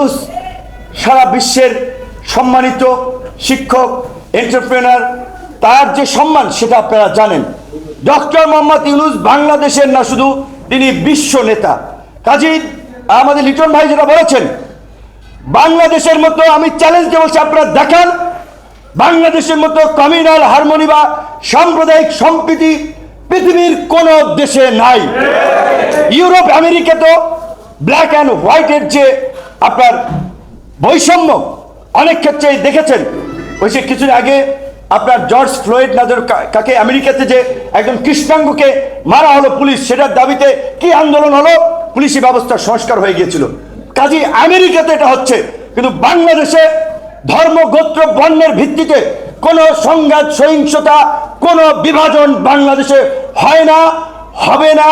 ইউনূস সারা বিশ্বের সম্মানিত শিক্ষক, এন্টারপ্রেনার, তার যে সম্মান সেটা আপনারা জানেন। ডক্টর মোহাম্মদ ইউনূস বাংলাদেশের না শুধু, তিনি বিশ্ব নেতা। কাজী আমাদের লিটন ভাই যেটা বলেছেন, বাংলাদেশের মতো, আমি চ্যালেঞ্জ দিয়ে বলছি, আপনারা দেখান বাংলাদেশের মতো কমিউনাল হারমোনি বা সাম্প্রদায়িক সম্প্রীতি পৃথিবীর কোন দেশে নাই। ইউরোপ, আমেরিকা তো ব্ল্যাক অ্যান্ড হোয়াইটের যে আপনার বৈষম্য অনেক ক্ষেত্রে দেখেছেন। ওই যে কিছুদিন আগে আপনার জর্জ ফ্লয়েড নাজর কাকে আমেরিকাতে যে একজন কৃষ্ণাঙ্গকে মারা হলো পুলিশ, সেটার দাবিতে কি আন্দোলন হলো, পুলিশি ব্যবস্থা সংস্কার হয়ে গিয়েছিল। কাজী আমেরিকাতে এটা হচ্ছে, কিন্তু বাংলাদেশে ধর্ম, গোত্র, বর্ণের ভিত্তিতে কোনো সংঘাত, সহিংসতা, কোনো বিভাজন বাংলাদেশে হয় না, হবে না,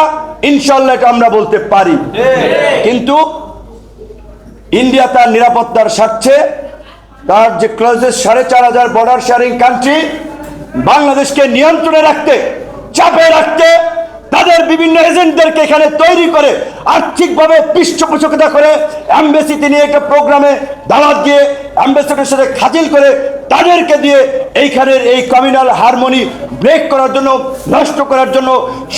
ইনশাল্লাহ এটা আমরা বলতে পারি। কিন্তু ইন্ডিয়া তার নিরাপত্তার স্বার্থে তার যে ক্লোজেস্ট 4,500 বর্ডার শেয়ারিং কান্ট্রি, বাংলাদেশকে নিয়ন্ত্রণে রাখতে, চাপে রাখতে তাদের বিভিন্ন এজেন্টদেরকে এখানে তৈরি করে, আর্থিকভাবে পৃষ্ঠপোষকতা করে, অ্যাম্বাসিতে নিয়ে একটা প্রোগ্রামে দাওয়াত দিয়ে, অ্যাম্বাসিডারের সাথে খাতিল করে তাদেরকে দিয়ে এইখানের এই কমিউনাল হারমোনি ব্রেক করার জন্য, নষ্ট করার জন্য,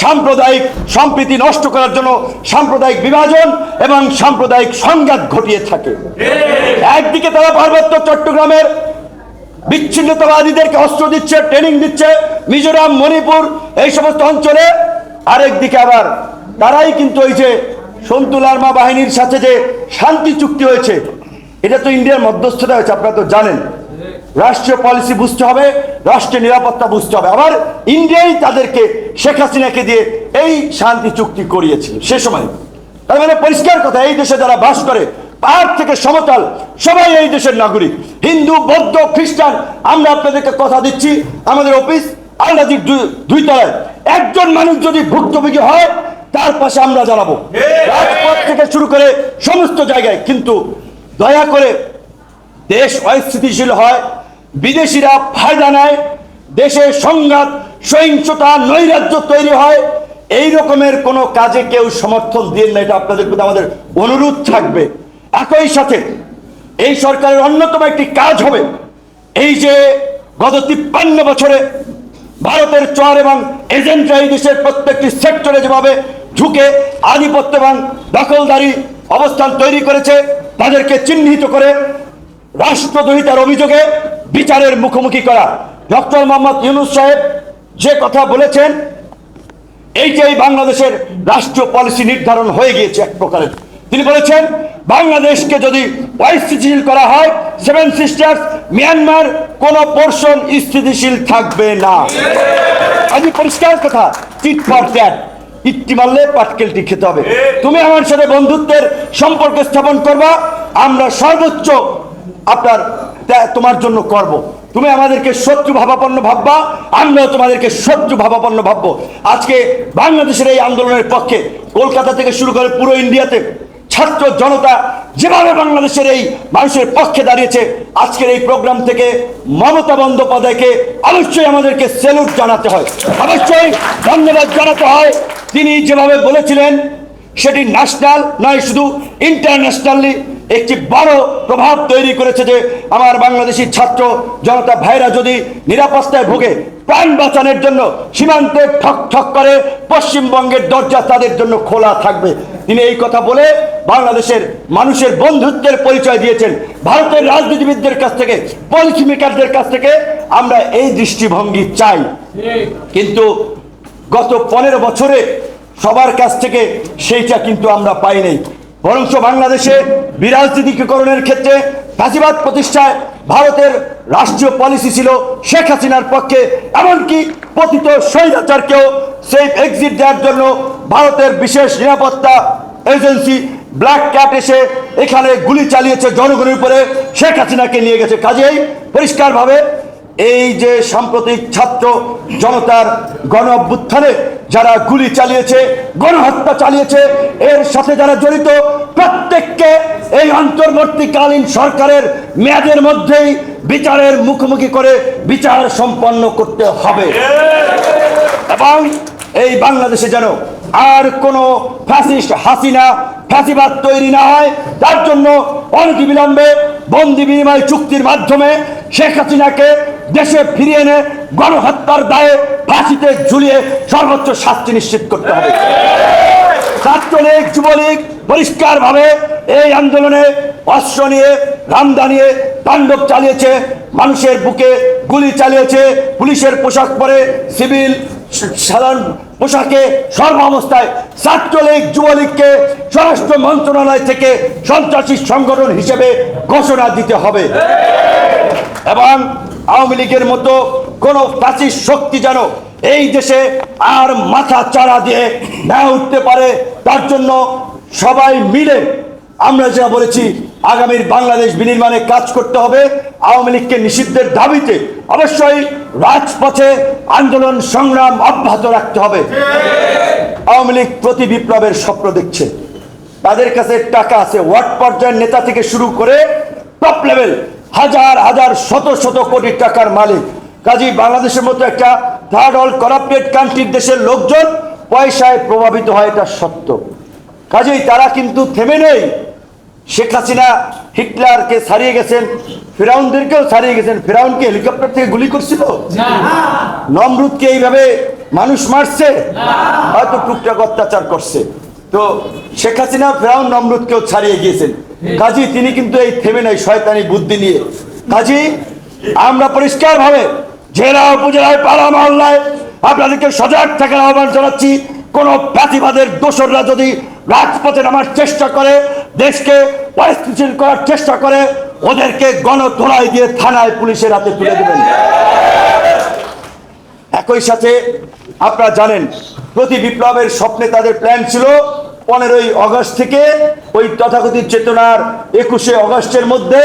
সাম্প্রদায়িক সম্প্রীতি নষ্ট করার জন্য, সাম্প্রদায়িক বিভাজন এবং সাম্প্রদায়িক সংঘাত ঘটিয়ে থাকে। একদিকে তারা পার্বত্য চট্টগ্রামের বিচ্ছিন্নতাবাদীদেরকে অস্ত্র দিচ্ছে, ট্রেনিং দিচ্ছে, মিজোরাম, মণিপুর এই সমস্ত অঞ্চলে। আরেকদিকে আবার তারাই কিন্তু ওই যে সন্তু লারমা বাহিনীর সাথে যে শান্তি চুক্তি হয়েছে, এটা তো ইন্ডিয়ার মধ্যস্থতা হয়েছে, আপনারা তো জানেন। রাষ্ট্রীয় পলিসি বুঝতে হবে, রাষ্ট্রীয় নিরাপত্তা বুঝতে হবে। আবার ইন্ডিয়াই তাদেরকে, শেখ হাসিনাকে দিয়ে এই শান্তি চুক্তি করিয়েছিল সে সময়। তার মানে পরিষ্কার কথা, এই দেশে যারা বাস করে পাহাড় থেকে সমতল সবাই এই দেশের নাগরিক, হিন্দু, বৌদ্ধ, খ্রিস্টান। আমরা আপনাদেরকে কথা দিচ্ছি, আমাদের অফিস আলরাজির 2 তলায় একজন মানুষ যদি ভুক্তভোগী হয় তার পাশে আমরা দাঁড়াবো, রাজপথ থেকে শুরু করে সমস্ত জায়গায়। কিন্তু দয়া করে দেশ অস্থিতিশীল হয়, বিদেশিরা ফায়দা নেয়, দেশে সংঘাত, সহিংসতা, নৈরাজ্য তৈরি হয়, এই রকমের কোনো কাজে কেউ সমর্থন দিন না, এটা আপনাদের প্রতি আমাদের অনুরোধ থাকবে। একই সাথে এই সরকারের অন্যতম একটি কাজ হবে, এই যে গত 53 বছরে ভারতের চর এবং এজেন্টরা এই দেশের প্রত্যেকটি সেক্টরে যেভাবে ঝুঁকে আধিপত্য এবং দখলদারি অবস্থান তৈরি করেছে, তাদেরকে চিহ্নিত করে রাষ্ট্রদ্রোহিতার অভিযোগে বিচারের মুখোমুখি করা। ডক্টর মোহাম্মদ ইউনূস সাহেব যে কথা বলেছেন, এই যে বাংলাদেশের রাষ্ট্রীয় পলিসি নির্ধারণ হয়ে গিয়েছে এক প্রকারের। তিনি বলেছেন বাংলাদেশকে যদি অস্থিতিশীল করা হয়, 7 সিস্টার্স, মিয়ানমার কোন পোর্শন স্থিতিশীল থাকবে না। আজ পরিষ্কার কথা, চিট ফর ট্যাট, ইট্টি মারলে পাটকেলটি খেতে হবে। তুমি আমার সাথে বন্ধুত্বের সম্পর্ক স্থাপন করবা, আমরা সর্বোচ্চ আপনার তোমার জন্য করব। তুমি আমাদেরকে শত্রু ভাবাপন্ন ভাববা, আমরাও তোমাদেরকে শত্রু ভাবাপন্ন ভাববো। আজকে বাংলাদেশের এই আন্দোলনের পক্ষে কলকাতা থেকে শুরু করে পুরো ইন্ডিয়াতে ছাত্র জনতা যেভাবে বাংলাদেশের এই মানুষের পক্ষে দাঁড়িয়েছে, আজকের এই প্রোগ্রাম থেকে মমতা বন্দ্যোপাধ্যায়কে অবশ্যই আমাদেরকে স্যালুট জানাতে হয়, অবশ্যই ধন্যবাদ জানাতে হয়। তিনি যেভাবে বলেছিলেন সেটি ন্যাশনাল নয়, শুধু ইন্টারন্যাশনালি একটি বড় প্রভাব তৈরি করেছে যে আমার বাংলাদেশি ছাত্র জনতা ভাইরা যদি নিরাপত্তায় ভোগে, প্রাণ বাঁচানোর জন্য সীমান্তে ঠক ঠক করে পশ্চিমবঙ্গের দরজা তাদের জন্য খোলা থাকবে। তিনি এই কথা বলে বাংলাদেশের মানুষের বন্ধুত্বের পরিচয় দিয়েছেন। ভারতের রাজনীতিবিদদের কাছ থেকে, পলিসি মেকারদের কাছ থেকে আমরা এই দৃষ্টিভঙ্গি চাই, কিন্তু গত 15 বছরে সবার কাছ থেকে সেইটা কিন্তু আমরা পাই নাই। বরঞ্চ বাংলাদেশে বিরাজনীতিকরণের ক্ষেত্রে, ফাঁসিবাদ প্রতিষ্ঠায় ভারতের রাষ্ট্রীয় পলিসি ছিল শেখ হাসিনার পক্ষে, এমনকি পতিত স্বৈরাচারকেও সেফ এক্সিট দেওয়ার জন্য ভারতের বিশেষ নিরাপত্তা এজেন্সি ব্ল্যাক ক্যাট এসে এখানে গুলি চালিয়েছে জনগণের উপরে, শেখ হাসিনাকে নিয়ে গেছে। কাজেই পরিষ্কারভাবে এই যে সাম্প্রতিক ছাত্র জনতার গণ অভ্যুত্থানে যারা গুলি চালিয়েছে, গণহত্যা চালিয়েছে, এর সাথে যারা জড়িত প্রত্যেককে এই অন্তর্বর্তীকালীন সরকারের মেয়াদের মধ্যেই বিচারের মুখোমুখি করে বিচার সম্পন্ন করতে হবে। এবং এই বাংলাদেশে যেন আর কোনো ফ্যাসিস্ট হাসিনা ফাঁসিবাদ তৈরি না হয় তার জন্য অনতিবিলম্বে বন্দি বিনিময় চুক্তির মাধ্যমে শেখ হাসিনাকে দেশে ফিরিয়ে এনে গণহত্যার দায়ে ফাঁসিতে ঝুলিয়ে সর্বোচ্চ শাস্তি নিশ্চিত করতে হবে। ছাত্রলীগ যুবলীগ পরিষ্কারভাবে এই আন্দোলনে অস্ত্র নিয়ে রামদা নিয়ে তাণ্ডব চালিয়েছে, মানুষের বুকে গুলি চালিয়েছে, পুলিশের পোশাক পরে সিভিল সাধারণ পোশাকে সর্বাবস্থায় ছাত্রলীগ যুবলীগকে স্বরাষ্ট্র মন্ত্রণালয় থেকে সন্ত্রাসী সংগঠন হিসেবে ঘোষণা দিতে হবে এবং আওয়ামী লীগের মতো কোন ফ্যাসিস্ট শক্তি যেন এই দেশে আর মাথা চাড়া দিয়ে না উঠতে পারে তার জন্য সবাই মিলে আমরা যা বলেছি আগামীর বাংলাদেশ বিনির্মাণে কাজ করতে হবে। আওয়ামী লীগকে নিষিদ্ধের দাবিতে অবশ্যই রাজপথে আন্দোলন সংগ্রাম অব্যাহত রাখতে হবে। আওয়ামী লীগ প্রতি বিপ্লবের স্বপ্ন দেখছে, তাদের কাছে টাকা আছে, ওয়ার্ড পর্যায়ের নেতা থেকে শুরু করে টপ লেভেল হাজার হাজার শত শত কোটি টাকার মালিক। কাজেই বাংলাদেশের মতো একটা থার্ড ওয়ার্ল্ড করাপ্টেড কান্ট্রির দেশের লোকজন পয়সায় প্রভাবিত হয়, এটা সত্য। কাজেই তারা কিন্তু থেমে নেই। শেখ হাসিনা হিটলারকে ছাড়িয়ে গেছেন, ফিরাউনদেরকেও ছাড়িয়ে গেছেন। ফিরাউনকে হেলিকপ্টার থেকে গুলি করছিল? নমরুদকে এইভাবে মানুষ মারছে? হয়তো টুকটাক অত্যাচার করছে। তো শেখ হাসিনা ফিরাউন নমরুদকেও ছাড়িয়ে গিয়েছেন। কাজী তিনি কিন্তু এই থেমে নাই শয়তানি বুদ্ধি নিয়ে। কাজী আমরা পরিষ্কার ভাবে জেলা উপজেলায় পাড়া মহল্লায় আপনাদেরকে সজাগ থাকার আহ্বান জানাচ্ছি। কোন প্রাতিবাদের দোসররা যদি রাজপথে নামার চেষ্টা করে, দেশকে পরিস্থিতিশীল করার চেষ্টা করে, ওদেরকে গণধোলাই দিয়ে থানায় পুলিশের হাতে তুলে দেবেন। একই সাথে আপনারা জানেন প্রতি বিপ্লবের স্বপ্নে তাদের প্ল্যান ছিল 15ই আগস্ট থেকে ওই তথাকথিত চেতনার 21শে আগস্টের মধ্যে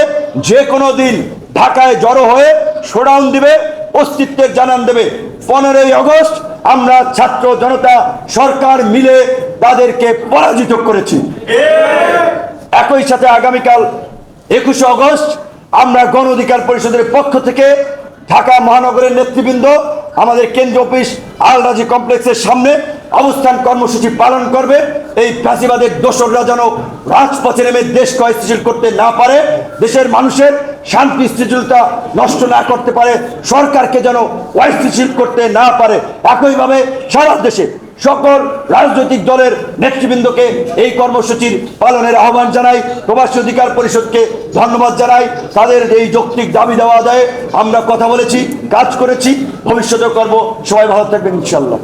যে কোনো দিন ঢাকায় জড়ো হয়ে শোডাউন দিবে, অস্তিত্বের জানান দেবে। 15ই আগস্ট আমরা ছাত্র জনতা সরকার মিলে তাদেরকে পরাজিত করেছি। একই সাথে আগামীকাল 21শে আগস্ট আমরা গণ অধিকার পরিষদের পক্ষ থেকে ঢাকা মহানগরের নেতৃবৃন্দ আমাদের কেন্দ্রীয় অফিস আল রাজি কমপ্লেক্সের সামনে অবস্থান কর্মসূচি পালন করবে। এই ফ্যাসিবাদের দোসররা যেন রাজপথে নেমে দেশকে অস্থিতিশীল করতে না পারে, দেশের মানুষের শান্তি স্থিতিশীলতা নষ্ট না করতে পারে, সরকারকে যেন অস্থিতিশীল করতে না পারে। একইভাবে সারা দেশে সকল রাজনৈতিক দলের নেতৃবৃন্দকে এই কর্মসূচির পালনের আহ্বান জানাই। প্রবাসী অধিকার পরিষদকে ধন্যবাদ জানাই। তাদের এই যৌক্তিক দাবি দেওয়া আদায়ে আমরা কথা বলেছি, কাজ করেছি, ভবিষ্যতেও করব। সবাই ভালো থাকবেন ইনশাল্লাহ।